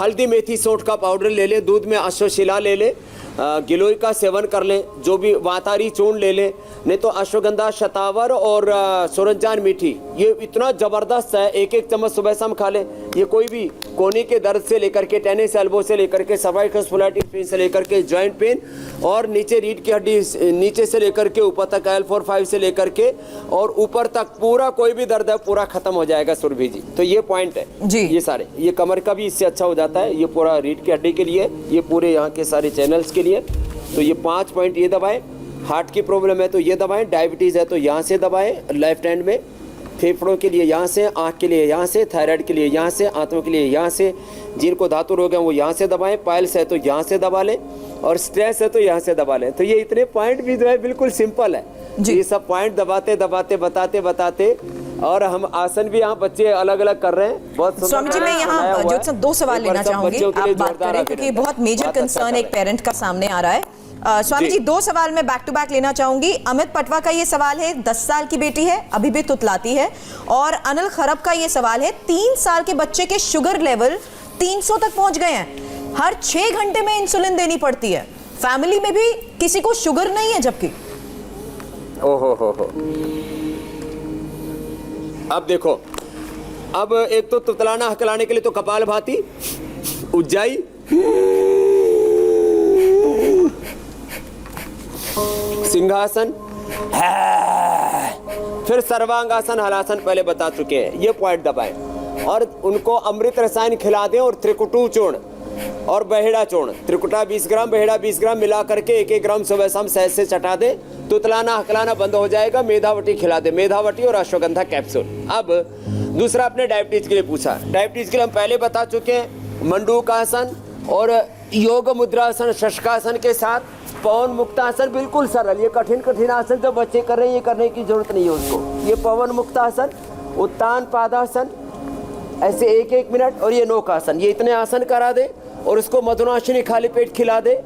हल्दी मेथी सौंठ का पाउडर ले लें, दूध में अश्वशिला ले लें, गिलोय का सेवन कर लें, जो भी वातारी चूर्ण ले लें, नहीं तो अश्वगंधा शतावर और सोरंजान मीठी, ये इतना ज़बरदस्त है, 1-1 चम्मच सुबह शाम खा लें। ये कोई भी कोहनी के दर्द से लेकर के, टेनिस एल्बो से लेकर के, सर्वाइकल स्पॉन्डिलाइटिस पेन से लेकर के, जॉइंट पेन, और नीचे रीढ़ की हड्डी नीचे से लेकर के ऊपर तक, L4-5 से लेकर के और ऊपर तक पूरा कोई भी दर्द है पूरा खत्म हो जाएगा सुरभि जी। तो ये पॉइंट है जी। ये सारे, ये कमर का भी इससे अच्छा हो जाता है, ये पूरा रीढ़ की हड्डी के लिए, ये पूरे यहाँ के सारे चैनल्स के लिए। तो ये 5 पॉइंट ये दबाएं। हार्ट की प्रॉब्लम है तो ये दबाएं, डायबिटीज़ है तो यहाँ से दबाएं लेफ्ट हैंड में, फेफड़ों के लिए यहाँ से, आँख के लिए यहाँ से, थायराइड के लिए यहाँ से, आंतों के लिए यहाँ से, जिनको धातु रोग हैं वो यहाँ से दबाएं, पाइल्स है तो यहाँ से दबा लें, और स्ट्रेस है तो यहाँ से दबा लें। तो ये इतने पॉइंट भी जो है बिल्कुल सिंपल है जी। ये सब पॉइंट दबाते दबाते बताते बताते, और हम आसन भी यहाँ बच्चे अलग अलग कर रहे हैं। बहुत सुंदर स्वामी जी, मैं बनाया यहाँ हुआ है। जो 2 सवाल एक बार लेना सब चाहूंगी, बच्चों के आप लिए बात जोरदार करें, क्योंकि अभिनंदन। बहुत मेजर बहुत अच्छा कंसर्न कर एक रहे पेरेंट का सामने आ रहा है। स्वामी जी। जी, 2 सवाल मैं बैक टू बैक लेना चाहूंगी। अमित पटवा का ये सवाल है, 10 साल की बेटी है, अभी भी तुतलाती है। और अनिल खरब का ये सवाल है, 3 साल के बच्चे के शुगर लेवल 300 तक पहुंच गए हैं, हर 6 घंटे में इंसुलिन देनी पड़ती है, फैमिली में भी किसी को शुगर नहीं है जबकि। ओहो हो। अब देखो, अब एक तो तुतलाना हकलाने के लिए तो कपालभाति, उज्जाई, सिंहासन, फिर सर्वांगासन, हलासन पहले बता चुके हैं। ये पॉइंट दबाएं और उनको अमृत रसायन खिला दें, और त्रिकुटू चूर्ण और बहेड़ा चूर्ण, त्रिकुटा 20 ग्राम, बहेड़ा 20 ग्राम मिला करके 1-1 ग्राम सुबह शाम सहज से चटा दें, तुतलाना हकलाना बंद हो जाएगा। मेधावटी खिला दे, मेधावटी और अश्वगंधा कैप्सूल। अब दूसरा आपने डायबिटीज के लिए पूछा, डायबिटीज के लिए हम पहले बता चुके हैं, मंडूकासन और योग मुद्रासन, शशकासन के साथ पवन मुक्तासन, बिल्कुल सरल। ये कठिन कठिन आसन जो बच्चे कर रहे हैं ये करने की जरूरत नहीं है उसको। ये पवन मुक्तासन, उत्तान पादासन, ऐसे 1-1 मिनट, और ये नौकासन, ये इतने आसन करा दे, और उसको मधुनाशिनी खाली पेट खिला दे,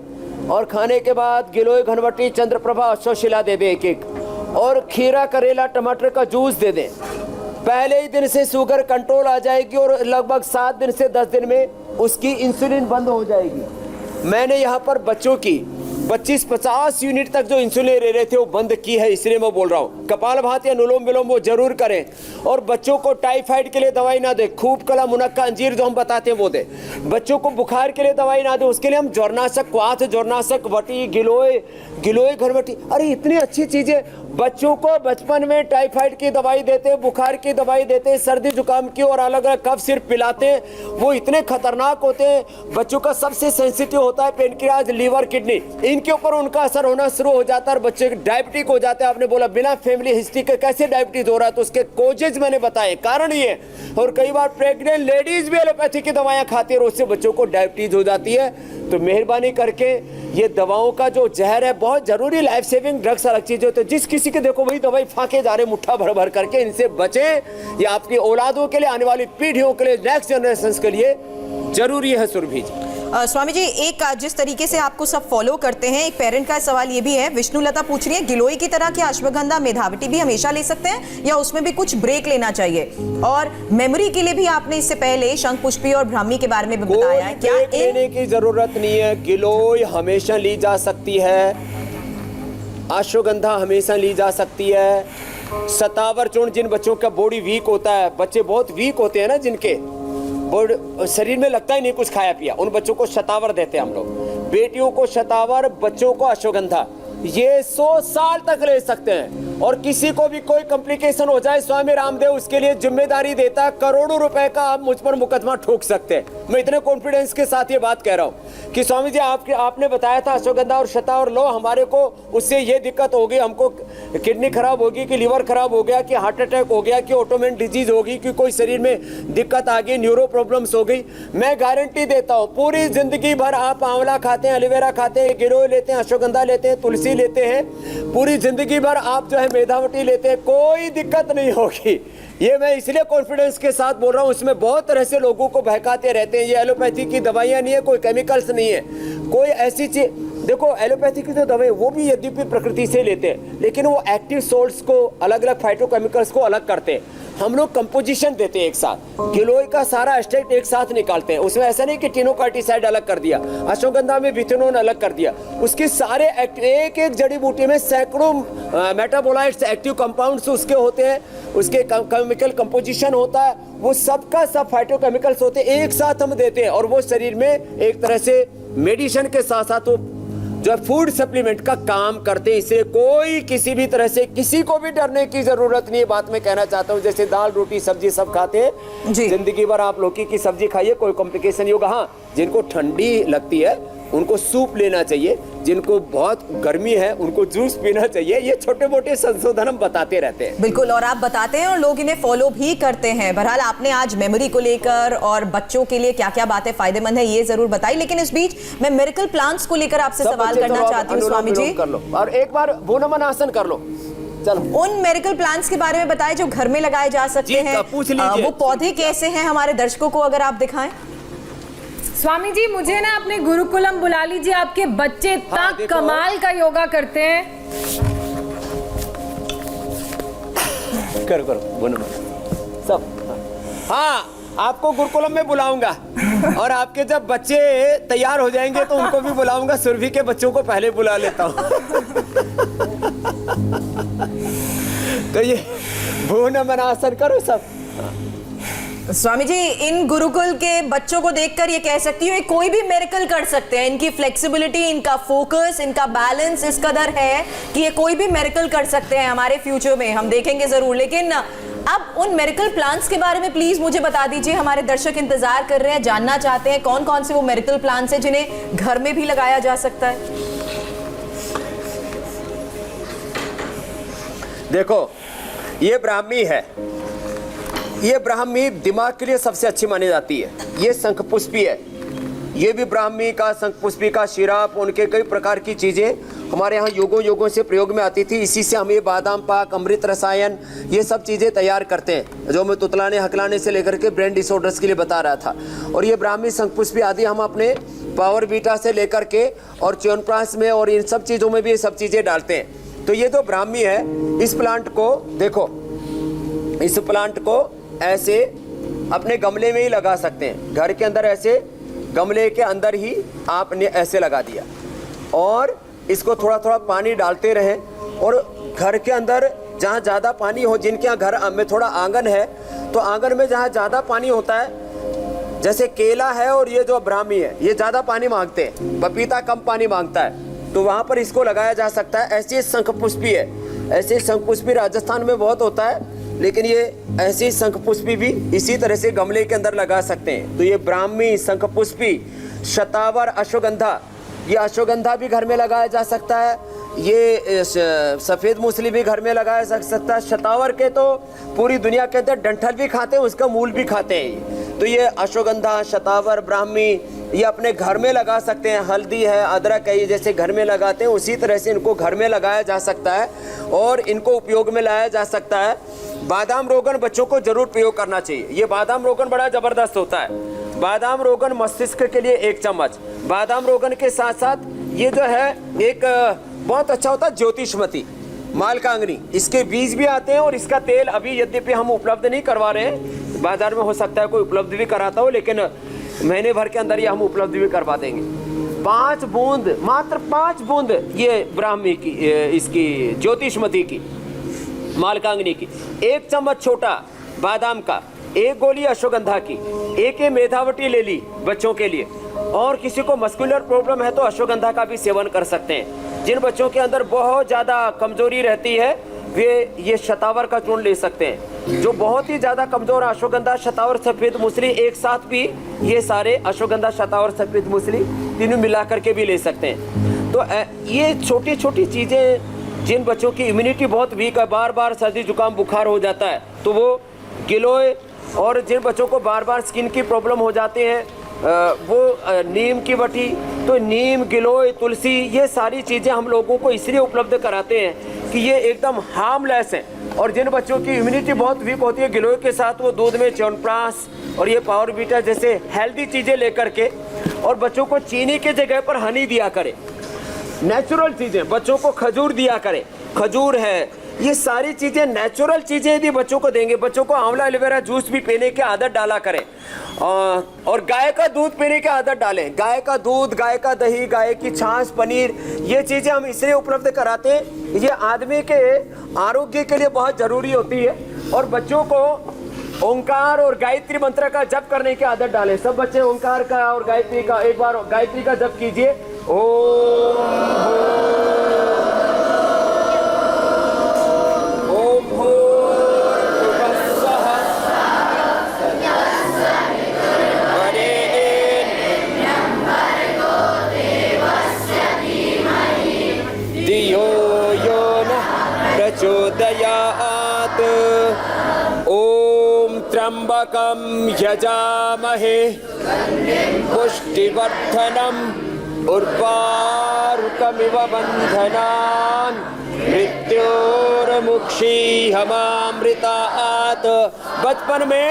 और खाने के बाद गिलोय, घनवटी, चंद्रप्रभा, अश्वशिला दे दे 1-1, और खीरा, करेला, टमाटर का जूस दे दें। पहले ही दिन से शुगर कंट्रोल आ जाएगी, और लगभग 7 दिन से 10 दिन में उसकी इंसुलिन बंद हो जाएगी। मैंने यहाँ पर बच्चों की 25-50 यूनिट तक जो इंसुलिन ले रहे थे वो बंद की है, इसलिए मैं बोल रहा हूँ। कपालभाति, अनुलोम विलोम वो जरूर करें, और बच्चों को टाइफाइड के लिए दवाई ना दे, खूब कला, मुनक्का, अंजीर जो हम बताते हैं वो दे। बच्चों को बुखार के लिए दवाई ना दे, उसके लिए हम ज्वरनाशक, क्वाथ ज्वरनाशक, वटी, गिलोय घरवटी, अरे इतनी अच्छी चीजें। बच्चों को बचपन में टाइफाइड की दवाई देते, बुखार की दवाई देते, सर्दी जुकाम की, और अलग अलग कफ सिर्फ पिलाते हैं, वो इतने खतरनाक होते हैं। बच्चों का सबसे सेंसिटिव होता है पेनक्रियाज, लीवर, किडनी, इनके ऊपर उनका असर होना शुरू हो जाता है, और बच्चे डायबिटिक हो जाते हैं। आपने बोला बिना फैमिली हिस्ट्री के कैसे डायबिटीज हो रहा है, तो उसके कोजेज मैंने बताए, कारण ये। और कई बार प्रेग्नेंट लेडीज भी एलोपैथी की दवाइयां खाती है, और उससे बच्चों को डायबिटीज हो जाती है। तो मेहरबानी करके ये दवाओं का जो जहर है, बहुत जरूरी, लाइफ सेविंग ड्रग्स अलग चीज होती है। जिस किसी के देखो वही दवाई फाके जा रहे मुट्ठा भर भर करके, इनसे बचें। ये आपकी औलादों के लिए, आने वाली पीढ़ियों के लिए, नेक्स्ट जनरेशन के लिए जरूरी है सुरभि जी। स्वामी जी, एक जिस तरीके से आपको सब फॉलो करते हैं, एक पेरेंट का सवाल ये भी है, विष्णुलता पूछ रही है, गिलोय की तरह क्या अश्वगंधा, मेधावटी भी हमेशा ले सकते हैं, या उसमें भी कुछ ब्रेक लेना चाहिए? और मेमोरी के लिए भी आपने इससे पहले शंख पुष्पी और ब्राह्मी के बारे में भी बताया है, क्या ब्रेक लेने की जरूरत नहीं है। गिलोय हमेशा ली जा सकती है, अश्वगंधा हमेशा ली जा सकती है, शतावर चूर्ण, जिन बच्चों का बॉडी वीक होता है, बच्चे बहुत वीक होते हैं ना, जिनके शरीर में लगता ही नहीं कुछ खाया पिया, उन बच्चों को शतावर देते हैं हम लोग। बेटियों को शतावर, बच्चों को अश्वगंधा, ये 100 साल तक ले सकते हैं। और किसी को भी कोई कॉम्प्लिकेशन हो जाए, स्वामी रामदेव उसके लिए जिम्मेदारी देता है। करोड़ों रुपए का आप मुझ पर मुकदमा ठोक सकते हैं। मैं इतने कॉन्फिडेंस के साथ ये बात कह रहा हूँ कि स्वामी जी आपने बताया था अश्वगंधा और शतावर लो, हमारे को उससे ये दिक्कत होगी, हमको किडनी खराब होगी, कि लीवर खराब हो गया, कि हार्ट अटैक हो गया, कि ऑटोइम्यून डिजीज होगी, कि कोई शरीर में दिक्कत आ गई, न्यूरो प्रॉब्लम्स हो गई। मैं गारंटी देता हूँ पूरी जिंदगी भर आप आंवला खाते हैं, एलोवेरा खाते हैं, गिरोय लेते हैं, अश्वगंधा लेते हैं, तुलसी लेते हैं, पूरी जिंदगी भर आप जो है मेधावटी लेते हैं, कोई दिक्कत नहीं होगी। ये मैं इसलिए कॉन्फिडेंस के साथ बोल रहा हूँ। इसमें बहुत तरह से लोगों को बहकाते रहते हैं। ये एलोपैथी की दवाइयाँ नहीं है, कोई केमिकल्स नहीं है, कोई ऐसी चीज। देखो एलोपैथी की जो दवाई वो भी यद्यपि प्रकृति से लेते हैं, लेकिन वो एक्टिव सोल्ट्स को, अलग अलग फाइटोकेमिकल्स को अलग करते हैं। हम लोग कंपोजिशन देते हैं एक साथ, गिलोय का सारा एक्सट्रैक्ट एक साथ निकालते हैं। उसमें ऐसा नहीं कि टिनोकार्टिसाइड अलग कर दिया, अश्वगंधा में विथिनोन अलग कर दिया। उसके सारे एक एक जड़ी बूटी में सैकड़ों मेटाबोलाइट्स, एक्टिव कंपाउंड्स उसके होते हैं, उसके केमिकल कंपोजिशन होता है, वो सबका सब फाइटोकेमिकल्स होते हैं, एक साथ हम देते हैं। और वो शरीर में एक तरह से मेडिसिन के साथ साथ वो जो फूड सप्लीमेंट का काम करते हैं। इससे कोई किसी भी तरह से किसी को भी डरने की जरूरत नहीं है। बात मैं कहना चाहता हूँ, जैसे दाल रोटी सब्जी सब खाते हैं, जिंदगी भर आप लौकी की सब्जी खाइए, कोई कॉम्प्लिकेशन नहीं होगा। हाँ, जिनको ठंडी लगती है उनको सूप लेना चाहिए, जिनको बहुत गर्मी है उनको जूस पीना चाहिए। ये छोटे मोटे संशोधन हम बताते रहते हैं। बिल्कुल, और आप बताते हैं और लोग इन्हें फॉलो भी करते हैं। बहरहाल आपने आज मेमोरी को लेकर और बच्चों के लिए क्या क्या बातें फायदेमंद है ये जरूर बताई, लेकिन इस बीच मैं मिरेकल प्लांट्स को लेकर आपसे सवाल करना चाहती हूँ स्वामी जी। कर लो और एक बार भूनमन आसन कर लो। चलो, उन मेडिकल प्लांट्स के बारे में बताएं जो घर में लगाए जा सकते हैं। पूछ लीजिए। वो पौधे कैसे हैं हमारे दर्शकों को अगर आप दिखाएं। स्वामी जी मुझे ना अपने गुरुकुलम बुला लीजिए, आपके बच्चे इतना कमाल का योगा करते हैं। करो सब। हाँ, आपको गुरुकुलम में बुलाऊंगा और आपके जब बच्चे तैयार हो जाएंगे तो उनको भी बुलाऊंगा। सुरभि के बच्चों को पहले बुला लेता हूँ। तो ये भूनमन आसन करो सब। स्वामी जी, इन गुरुकुल के बच्चों को देखकर ये कह सकती हूँ कोई भी मिरेकल कर सकते हैं। इनकी फ्लेक्सिबिलिटी, इनका फोकस, इनका बैलेंस इस कदर है कि ये कोई भी मिरेकल कर सकते हैं। हमारे फ्यूचर में हम देखेंगे जरूर। लेकिन अब उन मिरेकल प्लांट्स के बारे में प्लीज मुझे बता दीजिए। हमारे दर्शक इंतजार कर रहे हैं, जानना चाहते हैं कौन कौन से वो मिरेकल प्लांट्स हैं जिन्हें घर में भी लगाया जा सकता है। देखो, ये ब्राह्मी है। ये ब्राह्मी दिमाग के लिए सबसे अच्छी मानी जाती है। ये शंखपुष्पी है। ये भी ब्राह्मी का, शंखपुष्पी का सिरप, उनके कई प्रकार की चीज़ें हमारे यहाँ योगों से प्रयोग में आती थी। इसी से हम ये बादाम पाक, अमृत रसायन, ये सब चीज़ें तैयार करते हैं, जो मैं तुतलाने हकलाने से लेकर के ब्रेन डिसऑर्डर्स के लिए बता रहा था। और ये ब्राह्मी, शंखपुष्पी आदि हम अपने पावर बीटा से लेकर के और च्यवनप्राश में और इन सब चीज़ों में भी ये सब चीज़ें डालते हैं। तो ये जो ब्राह्मी है, इस प्लांट को देखो, इस प्लांट को ऐसे अपने गमले में ही लगा सकते हैं। घर के अंदर ऐसे गमले के अंदर ही आपने ऐसे लगा दिया और इसको थोड़ा थोड़ा पानी डालते रहें। और घर के अंदर जहाँ ज़्यादा पानी हो, जिनके यहाँ घर में थोड़ा आंगन है, तो आंगन में जहाँ ज़्यादा पानी होता है, जैसे केला है और ये जो ब्राह्मी है, ये ज़्यादा पानी मांगते हैं, पपीता कम पानी मांगता है, तो वहाँ पर इसको लगाया जा सकता है। ऐसी शंखपुष्पी है। ऐसे शंखपुष्पी राजस्थान में बहुत होता है, लेकिन ये ऐसी शंखपुष्पी भी इसी तरह से गमले के अंदर लगा सकते हैं। तो ये ब्राह्मी, शंखपुष्पी, शतावर, अश्वगंधा, ये अश्वगंधा भी घर में लगाया जा सकता है। ये सफ़ेद मूसली भी घर में लगाया जा सकता है। शतावर के तो पूरी दुनिया के अंदर डंठल भी खाते हैं, उसका मूल भी खाते हैं। तो ये अश्वगंधा, शतावर, ब्राह्मी ये अपने घर में लगा सकते हैं। हल्दी है, अदरक है, ये जैसे घर में लगाते हैं उसी तरह से इनको घर में लगाया जा सकता है और इनको उपयोग में लाया जा सकता है। बादाम रोगन बच्चों को जरूर प्रयोग करना चाहिए। ये बादाम रोगन बड़ा ज़बरदस्त होता है। बादाम रोगन मस्तिष्क के लिए 1 चम्मच। बादाम रोगन के साथ साथ ये जो है एक बहुत अच्छा होता है ज्योतिषमती, मालकांगनी, इसके बीज भी आते हैं और इसका तेल अभी यद्यपि हम उपलब्ध नहीं करवा रहे हैं, बाजार में हो सकता है कोई उपलब्ध भी कराता हो, लेकिन महीने भर के अंदर ये हम उपलब्ध भी करवा देंगे। 5 बूंद, मात्र 5 बूंद ये ब्राह्मी की, इसकी ज्योतिषमती की, मालकांगनी की, 1 चम्मच छोटा बादाम का, 1 गोली अश्वगंधा की, 1 मेधावटी ले ली बच्चों के लिए। और किसी को मस्कुलर प्रॉब्लम है तो अश्वगंधा का भी सेवन कर सकते हैं। जिन बच्चों के अंदर बहुत ज़्यादा कमजोरी रहती है वे ये शतावर का चूर्ण ले सकते हैं। जो बहुत ही ज़्यादा कमज़ोर अश्वगंधा, शतावर, सफ़ेद मूसली एक साथ भी ये सारे अश्वगंधा, शतावर, सफ़ेद मूसली तीनों मिला करके भी ले सकते हैं। तो ये छोटी छोटी चीज़ें जिन बच्चों की इम्यूनिटी बहुत वीक है, बार बार सर्दी जुकाम बुखार हो जाता है, तो वो गिलोय, और जिन बच्चों को बार बार स्किन की प्रॉब्लम हो जाती है वो नीम की बटी, तो नीम, गिलोय, तुलसी, ये सारी चीज़ें हम लोगों को इसलिए उपलब्ध कराते हैं कि ये एकदम हार्मलेस हैं। और जिन बच्चों की इम्यूनिटी बहुत वीक होती है, गिलोय के साथ वो दूध में च्यवनप्राश और ये पावर बीटा जैसे हेल्दी चीज़ें लेकर के, और बच्चों को चीनी के जगह पर हनी दिया करे, नेचुरल चीज़ें, बच्चों को खजूर दिया करे, खजूर है, ये सारी चीज़ें नेचुरल चीज़ें यदि बच्चों को देंगे, बच्चों को आंवला एलोवेरा जूस भी पीने की आदत डाला करें, और गाय का दूध पीने की आदत डालें। गाय का दूध, गाय का दही, गाय की छाछ, पनीर, ये चीज़ें हम इसलिए उपलब्ध कराते हैं, ये आदमी के आरोग्य के लिए बहुत ज़रूरी होती है। और बच्चों को ओंकार और गायत्री मंत्र का जप करने की आदत डालें। सब बच्चे ओंकार का और गायत्री का, एक बार गायत्री का जप कीजिए, प्रचोदयात्। ओम त्र्यंबकं यजामहे पुष्टिवर्धनम् उर्वारुकमिव बन्धनान् मृत्योर्मुक्षीयमामृतात्। बचपन में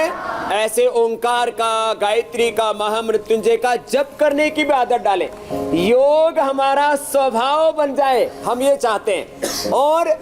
ऐसे ओंकार का, गायत्री का, महामृत्युंजय का जप करने की भी आदत डालें। योग हमारा स्वभाव बन जाए, हम ये चाहते हैं। और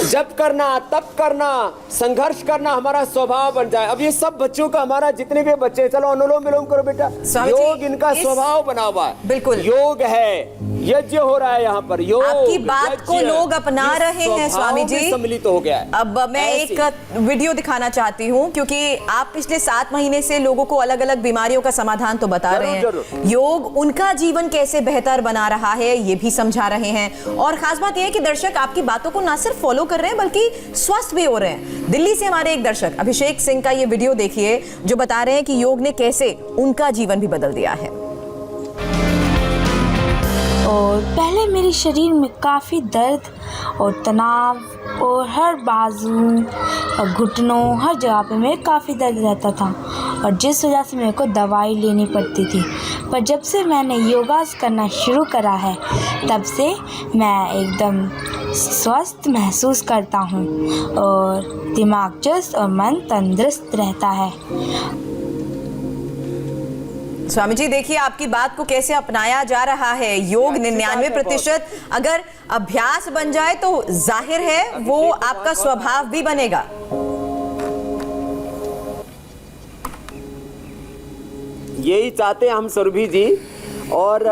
जप करना, तप करना, संघर्ष करना हमारा स्वभाव बन जाए। अब ये सब बच्चों का, हमारा जितने भी बच्चे, चलो अनुलोम विलोम करो बेटा, योग इनका स्वभाव बना हुआ है। बिल्कुल योग है, यज्ञ हो रहा है यहाँ पर, योग, आपकी बात को लोग अपना रहे हैं स्वामी जी, सम्मिलित हो गया है। अब मैं एक वीडियो दिखाना चाहती हूँ, क्योंकि आप पिछले 7 महीने से लोगों को अलग अलग बीमारियों का समाधान तो बता रहे हैं, योग उनका जीवन कैसे बेहतर बना रहा है ये भी समझा रहे हैं। और खास बात यह है कि दर्शक आपकी बातों को ना सिर्फ फॉलो कर रहे हैं बल्कि स्वस्थ भी हो रहे हैं। दिल्ली से हमारे एक दर्शक अभिषेक सिंह का ये वीडियो देखिए, जो बता रहे हैं कि योग ने कैसे उनका जीवन भी बदल दिया है। और पहले मेरे शरीर में काफ़ी दर्द और तनाव, और हर बाजू और घुटनों, हर जगह पे मेरे काफ़ी दर्द रहता था, और जिस वजह से मेरे को दवाई लेनी पड़ती थी। पर जब से मैंने योगास करना शुरू करा है, तब से मैं एकदम स्वस्थ महसूस करता हूँ, और दिमाग चुस्त और मन तंदुरुस्त रहता है। स्वामी जी देखिए आपकी बात को कैसे अपनाया जा रहा है। योग 99% अगर अभ्यास बन जाए तो जाहिर है वो आपका स्वभाव भी बनेगा। यही चाहते हैं हम सुरभि जी। और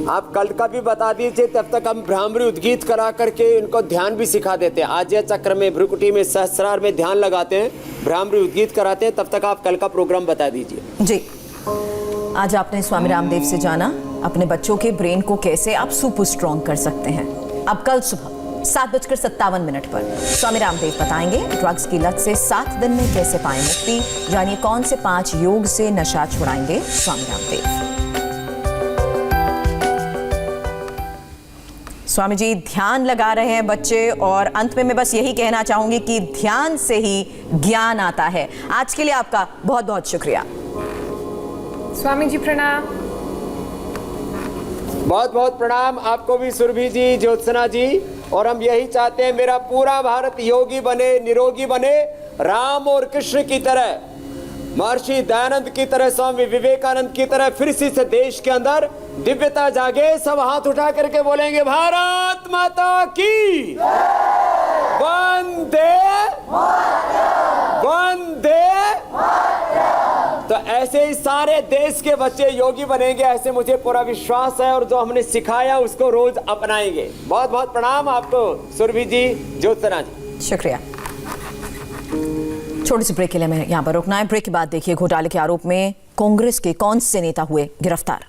आप कल का भी बता दीजिए, तब तक हम भ्रामरी उद्गीत करा करके इनको ध्यान भी सिखा देते हैं। आज्य चक्र में, भ्रुकुटी में, सहस्रार में ध्यान लगाते हैं, भ्रामरी उद्गीत कराते हैं। तब तक आप कल का प्रोग्राम बता दीजिए जी। आज आपने स्वामी रामदेव से जाना अपने बच्चों के ब्रेन को कैसे आप सुपर स्ट्रॉन्ग कर सकते हैं। अब कल सुबह 7:57 पर स्वामी रामदेव बताएंगे ड्रग्स की लत से 7 दिन में कैसे पाएं मुक्ति। जानिए कौन से 5 योग से नशा छुड़ाएंगे स्वामी रामदेव। स्वामी जी ध्यान लगा रहे हैं बच्चे, और अंत में मैं बस यही कहना चाहूंगी कि ध्यान से ही ज्ञान आता है। आज के लिए आपका बहुत बहुत शुक्रिया। स्वामी जी प्रणाम। बहुत बहुत प्रणाम आपको भी सुरभि जी, ज्योत्सना जी। और हम यही चाहते हैं मेरा पूरा भारत योगी बने, निरोगी बने, राम और कृष्ण की तरह, महर्षि दयानंद की तरह, स्वामी विवेकानंद की तरह फिर से देश के अंदर दिव्यता जागे। सब हाथ उठा करके बोलेंगे भारत माता की वंदे वंदे। तो ऐसे ही सारे देश के बच्चे योगी बनेंगे, ऐसे मुझे पूरा विश्वास है। और जो हमने सिखाया उसको रोज अपनाएंगे। बहुत बहुत प्रणाम आपको सुरभि जी, ज्योत्सना जी। शुक्रिया। छोटे से ब्रेक के लिए मैं यहाँ पर रुकना है। ब्रेक के बाद देखिए घोटाले के आरोप में कांग्रेस के कौन से नेता हुए गिरफ्तार।